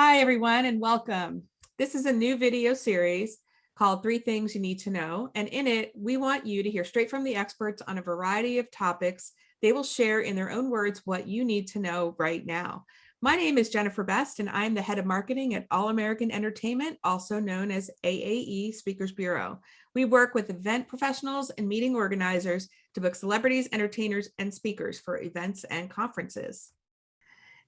Hi, everyone, and welcome. This is a new video series called 3 Things You Need to Know. And in it, we want you to hear straight from the experts on a variety of topics. They will share in their own words what you need to know right now. My name is Jennifer Best, and I'm the head of marketing at All American Entertainment, also known as AAE Speakers Bureau. We work with event professionals and meeting organizers to book celebrities, entertainers, and speakers for events and conferences.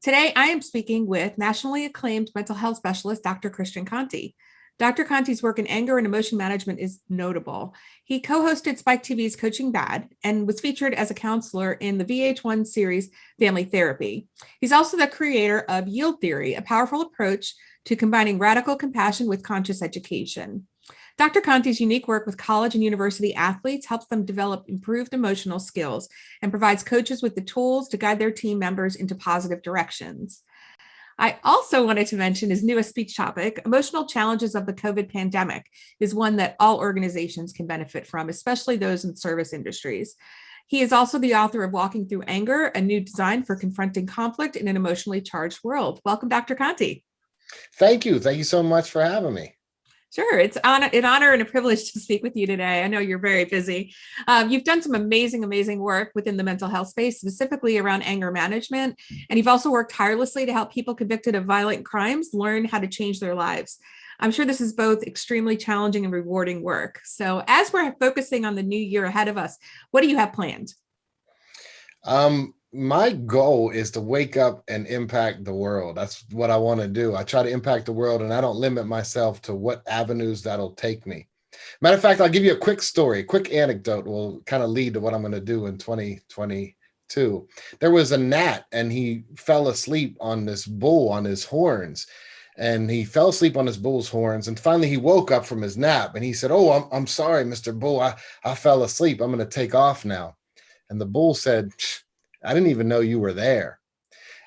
Today, I am speaking with nationally acclaimed mental health specialist, Dr. Christian Conte. Dr. Conte's work in anger and emotion management is notable. He co-hosted Spike TV's Coaching Bad and was featured as a counselor in the VH1 series Family Therapy. He's also the creator of Yield Theory, a powerful approach to combining radical compassion with conscious education. Dr. Conte's unique work with college and university athletes helps them develop improved emotional skills and provides coaches with the tools to guide their team members into positive directions. I also wanted to mention his newest speech topic, emotional challenges of the COVID pandemic, is one that all organizations can benefit from, especially those in service industries. He is also the author of Walking Through Anger, a new design for confronting conflict in an emotionally charged world. Welcome, Dr. Conte. Thank you. Thank you so much for having me. Sure. It's an honor and a privilege to speak with you today. I know you're very busy. You've done some amazing work within the mental health space, specifically around anger management. And you've also worked tirelessly to help people convicted of violent crimes learn how to change their lives. I'm sure this is both extremely challenging and rewarding work. So as we're focusing on the new year ahead of us, what do you have planned? My goal is to wake up and impact the world. That's what I want to do. I try to impact the world, and I don't limit myself to what avenues that'll take me. Matter of fact, I'll give you a quick story, a quick anecdote will kind of lead to what I'm going to do in 2022. There was a gnat, and he fell asleep on this bull on his horns. And he fell asleep on his bull's horns. And finally, he woke up from his nap, and he said, "Oh, I'm sorry, Mr. Bull. I fell asleep. I'm going to take off now." And the bull said, "I didn't even know you were there."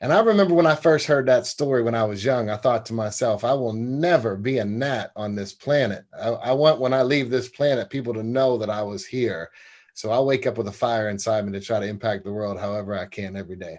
And I remember when I first heard that story when I was young, I thought to myself, I will never be a gnat on this planet. I want, when I leave this planet, people to know that I was here. So I'll wake up with a fire inside me to try to impact the world however I can every day.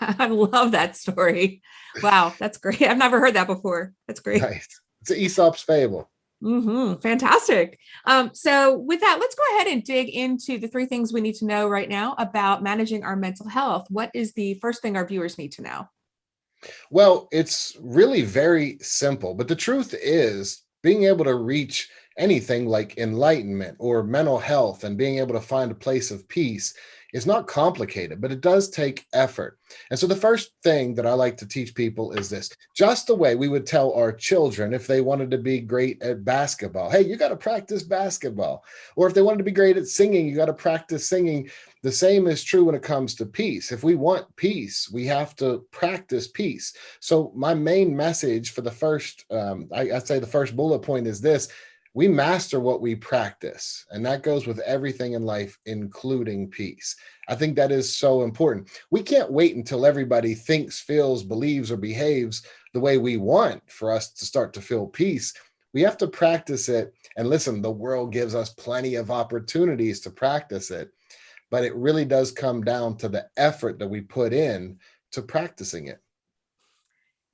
I love that story. Wow, that's great. I've never heard that before. That's great. Nice. It's an Aesop's fable. Fantastic. So with that, let's go ahead and dig into the 3 things we need to know right now about managing our mental health. What is the first thing our viewers need to know? Well, it's really very simple, but the truth is being able to reach anything like enlightenment or mental health and being able to find a place of peace is not complicated, but it does take effort. And so the first thing that I like to teach people is this: just the way we would tell our children if they wanted to be great at basketball, hey, you got to practice basketball. Or if they wanted to be great at singing, you got to practice singing. The same is true when it comes to peace. If we want peace, we have to practice peace. So my main message for the first, I'd say the first bullet point is this: we master what we practice. And that goes with everything in life, including peace. I think that is so important. We can't wait until everybody thinks, feels, believes, or behaves the way we want for us to start to feel peace. We have to practice it. And listen, the world gives us plenty of opportunities to practice it, but it really does come down to the effort that we put in to practicing it.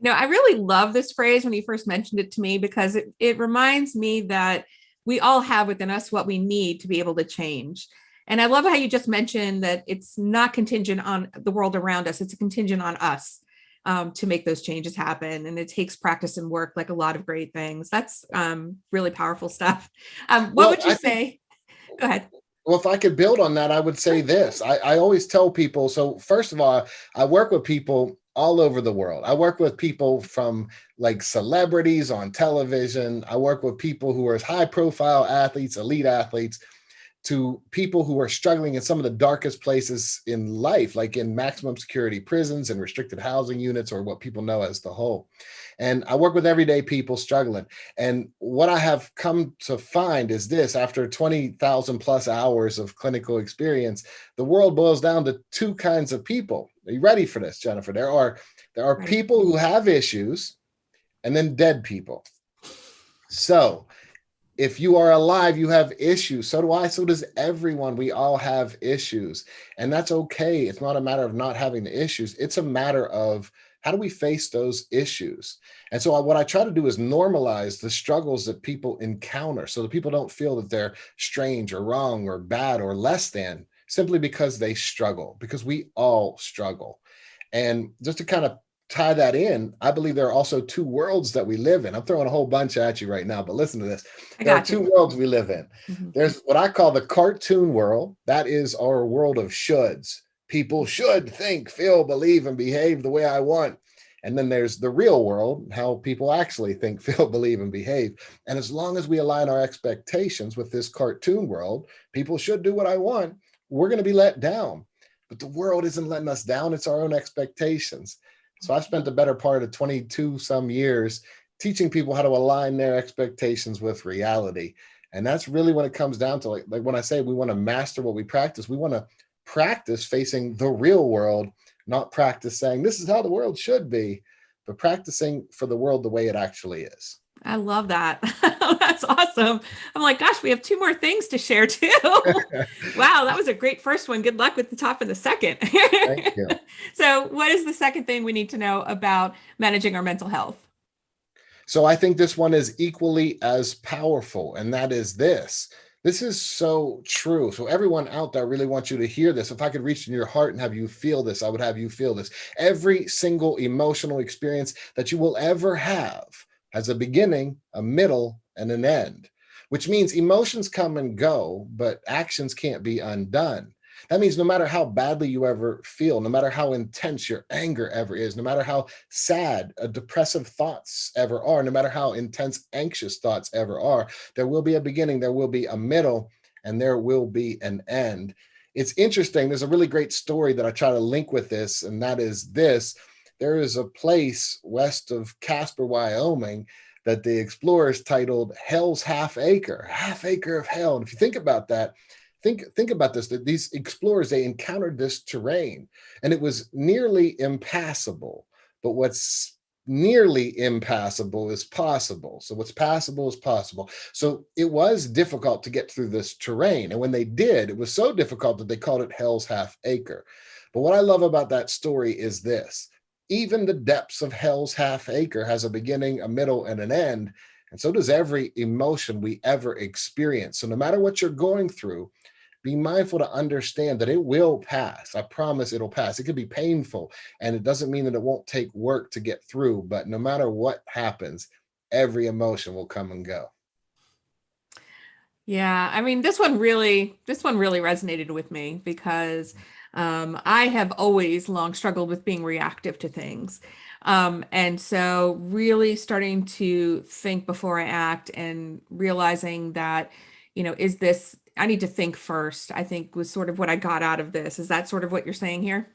I really love this phrase when you first mentioned it to me, because it reminds me that we all have within us what we need to be able to change. And I love how you just mentioned that it's not contingent on the world around us. It's a contingent on us to make those changes happen. And it takes practice and work, like a lot of great things. That's really powerful stuff. What would you say? Go ahead. Well, if I could build on that, I would say this. I always tell people, so first of all, I work with people all over the world. I work with people from like celebrities on television. I work with people who are high profile athletes, elite athletes, to people who are struggling in some of the darkest places in life, like in maximum security prisons and restricted housing units, or what people know as the hole. And I work with everyday people struggling. And what I have come to find is this: after 20,000 plus hours of clinical experience, the world boils down to 2 kinds of people. Are you ready for this, Jennifer? There are people who have issues, and then dead people. So if you are alive, you have issues. So do I. So does everyone. We all have issues. And that's okay. It's not a matter of not having the issues. It's a matter of How do we face those issues? And so what I try to do is normalize the struggles that people encounter so that people don't feel that they're strange or wrong or bad or less than simply because they struggle, because we all struggle. And just to kind of tie that in, I believe there are also two worlds that we live in. I'm throwing a whole bunch at you right now, but listen to this. I There are got two you. worlds we live in. Mhm. There's what I call the cartoon world. That is our world of shoulds. People should think, feel, believe, and behave the way I want. And then there's the real world, how people actually think, feel, believe, and behave. And as long as we align our expectations with this cartoon world, people should do what I want, we're going to be let down. But the world isn't letting us down, it's our own expectations. So I spent the better part of 22 some years teaching people how to align their expectations with reality. And that's really when it comes down to, like when I say we want to master what we practice, we want to practice facing the real world, not practice saying this is how the world should be, but practicing for the world the way it actually is. I love that. That's awesome. I'm like, gosh, we have two more things to share too. Wow, that was a great first one. Good luck with the top and the second. Thank you. So, what is the second thing we need to know about managing our mental health? So I think this one is equally as powerful, and that is this. This is so true. So everyone out there, I really want you to hear this. If I could reach in your heart and have you feel this, I would have you feel this. Every single emotional experience that you will ever have has a beginning, a middle, and an end, which means emotions come and go, but actions can't be undone. That means no matter how badly you ever feel, no matter how intense your anger ever is, no matter how sad depressive thoughts ever are, no matter how intense anxious thoughts ever are, there will be a beginning, there will be a middle, and there will be an end. It's interesting. There's a really great story that I try to link with this, and that is this. There is a place west of Casper, Wyoming, that the explorers titled Hell's Half Acre of Hell. And if you think about that, think about this, that these explorers, they encountered this terrain and it was nearly impassable. But what's nearly impassable is possible. So what's passable is possible. So it was difficult to get through this terrain. And when they did, it was so difficult that they called it Hell's Half Acre. But what I love about that story is this. Even the depths of Hell's Half Acre has a beginning, a middle, and an end. And so does every emotion we ever experience. So no matter what you're going through, be mindful to understand that it will pass. I promise it'll pass. It could be painful, and it doesn't mean that it won't take work to get through, but no matter what happens, every emotion will come and go. Yeah, I mean, this one really resonated with me because I have always long struggled with being reactive to things. And so really starting to think before I act and realizing that, is this, I need to think first, I think was sort of what I got out of this. Is that sort of what you're saying here?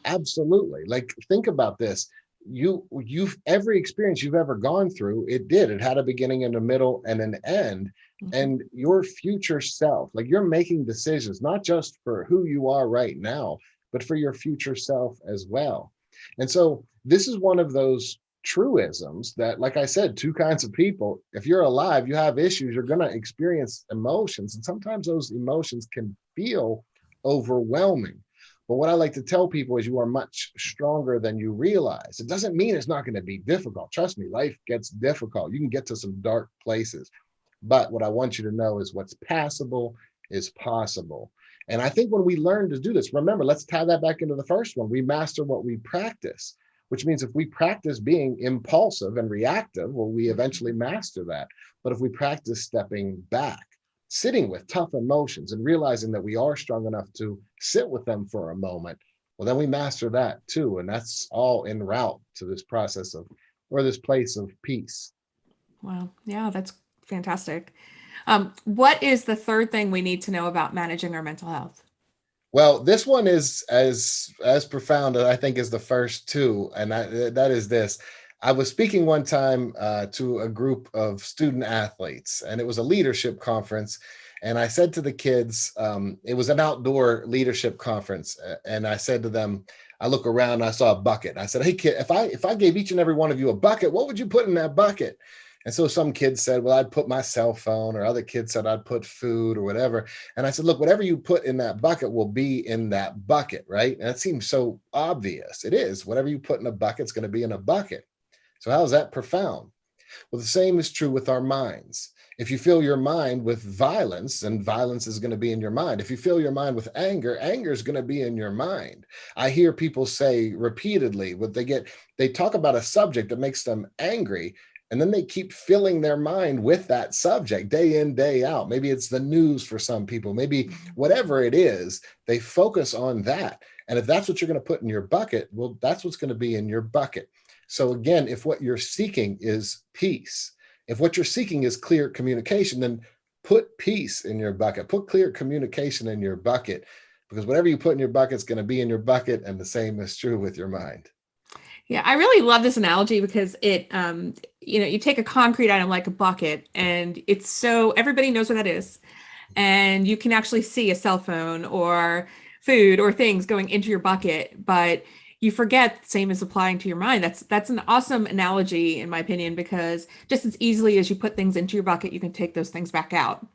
Absolutely. Like, think about this. You've every experience you've ever gone through, it had a beginning and a middle and an end. Mhm. And your future self, like, you're making decisions not just for who you are right now, but for your future self as well. And so this is one of those truisms that, like I said, two kinds of people. If you're alive, you have issues, you're going to experience emotions, and sometimes those emotions can feel overwhelming. But what I like to tell people is you are much stronger than you realize. It doesn't mean it's not going to be difficult. Trust me, life gets difficult. You can get to some dark places. But what I want you to know is what's passable is possible. And I think when we learn to do this, remember, let's tie that back into the first one. We master what we practice, which means if we practice being impulsive and reactive, well, we eventually master that. But if we practice stepping back, sitting with tough emotions and realizing that we are strong enough to sit with them for a moment, well, then we master that too. And that's all en route to this process of, or this place of peace. Wow. Yeah, that's fantastic. What is the third thing we need to know about managing our mental health? Well, this one is as profound, I think, as the first two, and that is this. I was speaking one time to a group of student athletes, and it was a leadership conference. And I said to the kids, it was an outdoor leadership conference, and I said to them, I look around, and I saw a bucket. I said, "Hey, kid, if I gave each and every one of you a bucket, what would you put in that bucket?" And so some kids said, well, I'd put my cell phone, or other kids said I'd put food or whatever. And I said, look, whatever you put in that bucket will be in that bucket, right? And it seems so obvious. It is. Whatever you put in a bucket is going to be in a bucket. So how is that profound? Well, the same is true with our minds. If you fill your mind with violence, then violence is going to be in your mind. If you fill your mind with anger, anger is going to be in your mind. I hear people say repeatedly, they talk about a subject that makes them angry, and then they keep filling their mind with that subject day in, day out. Maybe it's the news for some people, maybe whatever it is, they focus on that. And if that's what you're going to put in your bucket, well, that's what's going to be in your bucket. So again, if what you're seeking is peace, if what you're seeking is clear communication, then put peace in your bucket, put clear communication in your bucket, because whatever you put in your bucket is going to be in your bucket. And the same is true with your mind. Yeah, I really love this analogy because you take a concrete item like a bucket, and it's so everybody knows what that is. And you can actually see a cell phone or food or things going into your bucket, but you forget, same as applying to your mind. That's an awesome analogy, in my opinion, because just as easily as you put things into your bucket, you can take those things back out.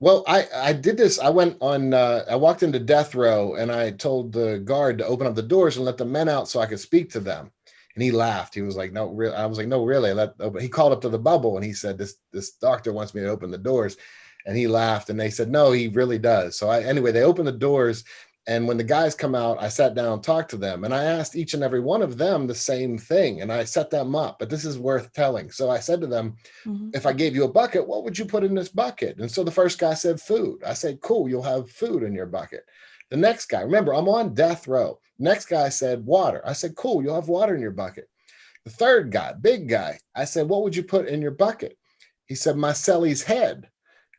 Well, I did this. I walked into death row and I told the guard to open up the doors and let the men out so I could speak to them. And he laughed. He was like, no, really. I was like, no, really. He called up to the bubble and he said, this doctor wants me to open the doors. And he laughed and they said, no, he really does. So anyway, they opened the doors. And when the guys come out, I sat down and talked to them. And I asked each and every one of them the same thing. And I set them up. But this is worth telling. So I said to them, Mhm. if I gave you a bucket, what would you put in this bucket? And so the first guy said food. I said, cool, you'll have food in your bucket. The next guy, remember, I'm on death row. Next guy said water. I said, cool, you'll have water in your bucket. The third guy, big guy, I said, what would you put in your bucket? He said, my cellie's head.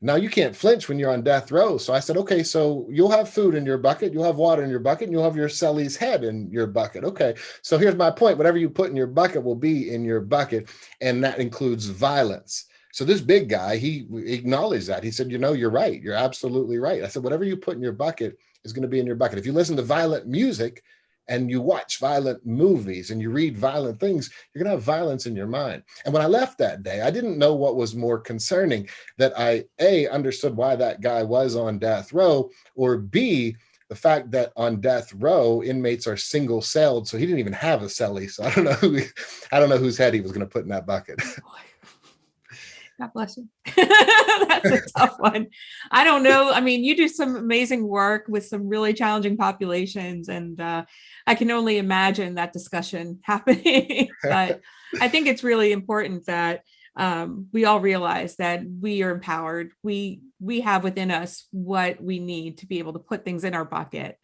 Now you can't flinch when you're on death row. So I said, okay, so you'll have food in your bucket, you'll have water in your bucket, and you'll have your cellie's head in your bucket. Okay, so here's my point. Whatever you put in your bucket will be in your bucket, and that includes violence. So this big guy, he acknowledged that. He said, you're right. You're absolutely right. I said, whatever you put in your bucket is going to be in your bucket. If you listen to violent music and you watch violent movies and you read violent things, you're going to have violence in your mind. And when I left that day, I didn't know what was more concerning, that I, A, understood why that guy was on death row, or B, the fact that on death row, inmates are single celled. So he didn't even have a cellie. So I don't know whose head he was going to put in that bucket. God bless you. That's a tough one. I don't know. I mean, you do some amazing work with some really challenging populations, and I can only imagine that discussion happening. But I think it's really important that we all realize that we are empowered. We have within us what we need to be able to put things in our bucket.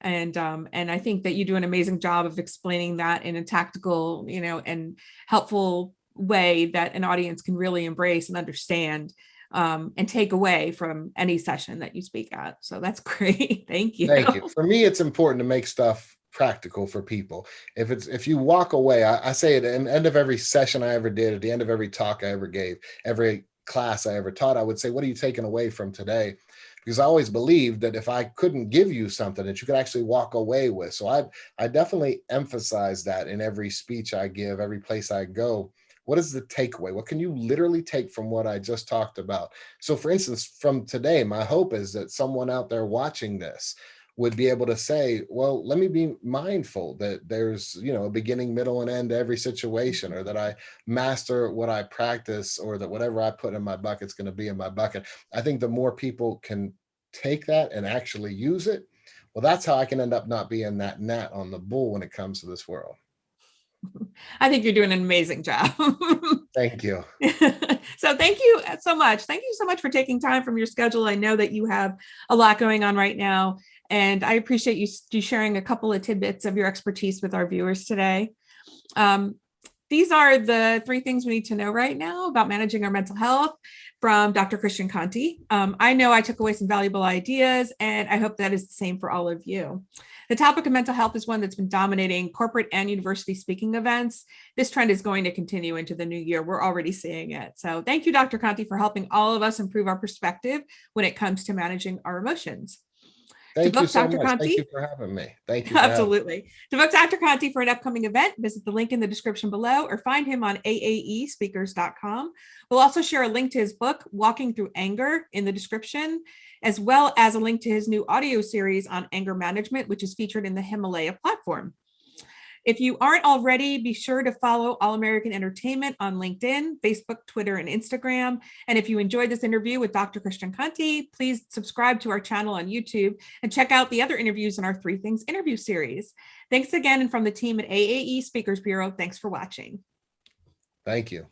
And I think that you do an amazing job of explaining that in a tactical, and helpful way that an audience can really embrace and understand, and take away from any session that you speak at. So that's great. Thank you. Thank you. For me, it's important to make stuff practical for people. If you walk away, I say at the end of every session I ever did, at the end of every talk I ever gave, every class I ever taught, I would say, what are you taking away from today? Because I always believed that if I couldn't give you something that you could actually walk away with. So I definitely emphasize that in every speech I give, every place I go. What is the takeaway? What can you literally take from what I just talked about? So for instance, from today, my hope is that someone out there watching this would be able to say, well, let me be mindful that there's, a beginning, middle, and end to every situation, or that I master what I practice, or that whatever I put in my bucket is going to be in my bucket. I think the more people can take that and actually use it, well, that's how I can end up not being that gnat on the bull when it comes to this world. I think you're doing an amazing job. Thank you. So thank you so much. Thank you so much for taking time from your schedule. I know that you have a lot going on right now, and I appreciate you sharing a couple of tidbits of your expertise with our viewers today. These are the 3 things we need to know right now about managing our mental health from Dr. Christian Conte. I know I took away some valuable ideas, and I hope that is the same for all of you. The topic of mental health is one that's been dominating corporate and university speaking events. This trend is going to continue into the new year. We're already seeing it. So thank you, Dr. Conte, for helping all of us improve our perspective when it comes to managing our emotions. To Thank you book so Dr. much. Thank you Conte, for having me. Thank you for having me. absolutely. To book Dr. Conte for an upcoming event, visit the link in the description below or find him on aaespeakers.com. We'll also share a link to his book, Walking Through Anger, in the description, as well as a link to his new audio series on anger management, which is featured in the Himalaya platform. If you aren't already, be sure to follow All American Entertainment on LinkedIn, Facebook, Twitter, and Instagram. And if you enjoyed this interview with Dr. Christian Conte, please subscribe to our channel on YouTube and check out the other interviews in our Three Things interview series. Thanks again. And from the team at AAE Speakers Bureau, thanks for watching. Thank you.